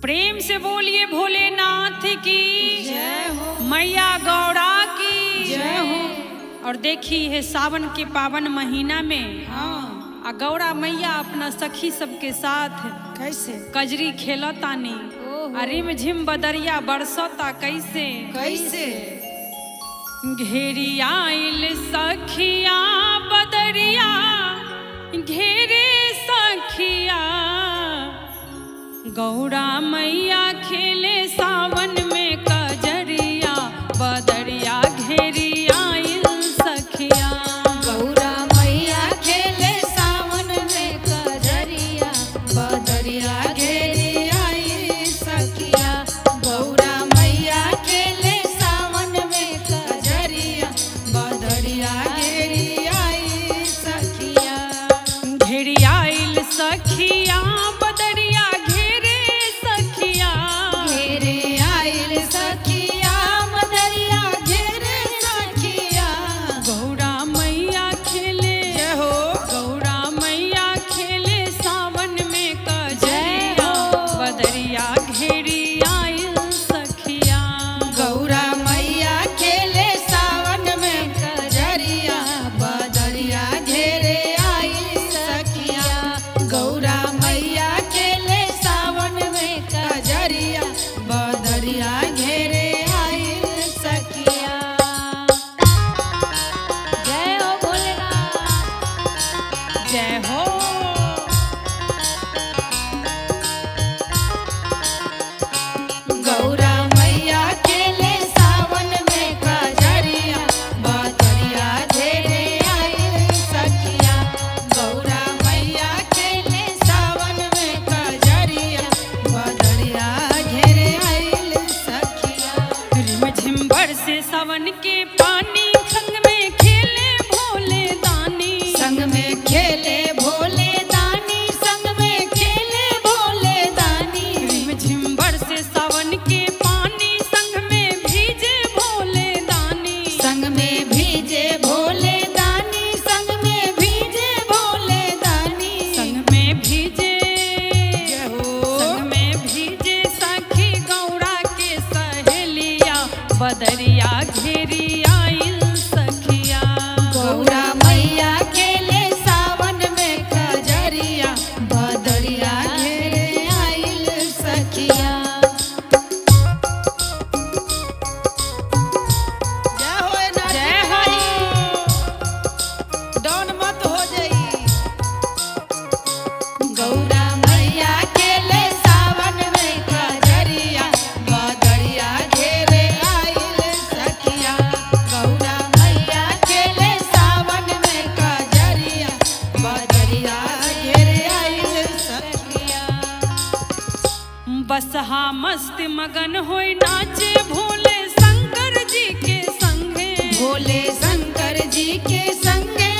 प्रेम से बोलिए भोलेनाथ की जय हो। मैया गौड़ा की जय हो। और देखी है सावन के पावन महीना में हाँ। गौड़ा मैया अपना सखी सबके साथ कैसे कजरी खेलतानी। रिम झिम बदरिया बरसता कैसे कैसे घेरी आइल सखिया बदरिया घेरे सखिया गौड़ा मैया खेले सावन में कजरिया बदरिया घेरी आइल सखिया। गौरा मैया खेले सावन में कजरिया बदरिया घेरी आई सखिया। गौरा मैया खेले सावन में कजरिया बदरिया घेरी आई सखिया। घेरी आइल सखिया बदरिया घेरे सखिया। घेरे आइल सखिया बदरिया घेरे सखिया। गौड़ा मैया खेले जय हो। गौड़ा मैया खेले सावन में कजरिया बदरिया घेरी आइल सखिया। गौरा मैया खेले सावन में कजरिया बदरिया घेरे आई सखिया। गौरा मैया खेले सावन में कजरिया बदरिया घेरे आई सखिया। जय हो भोलेनाथ। जय हो। गौरा मैया खेले सावन में कजरिया बदरिया घेरे आई सखिया। गौरा मैया खेले सावन में कजरिया बदरिया घेरे आई सखिया। रिम झिम बरसे सावन के पानी संग में खेले भोले दानी। संग में खेले भोले दानी संग में खेले भोले दानी। रिम झिम बरसे सावन के पानी संग में भीजे भोले दानी। संग में भीजे भोले दानी संग में भीजे भोले दानी। संग में भीजे जय हो। संग में भीजे सखी गौड़ा के सहेलिया बदरिया घेरी आइल सखिया। गौरा मैया खेले सावन में कजरिया बदरिया घेरे आइल सखिया। जय हो ना जय हो। डॉन मत हो जाई। गौरा मैया खेले सावन में कजरिया बदरिया घेरे आइल सखिया। गौरा मैया खेले सावन में कजरिया बदरिया घेरे आइल सखिया। बसहा मस्त मगन होई नाचे भोले शंकर जी के संगे। भोले शंकर जी के संगे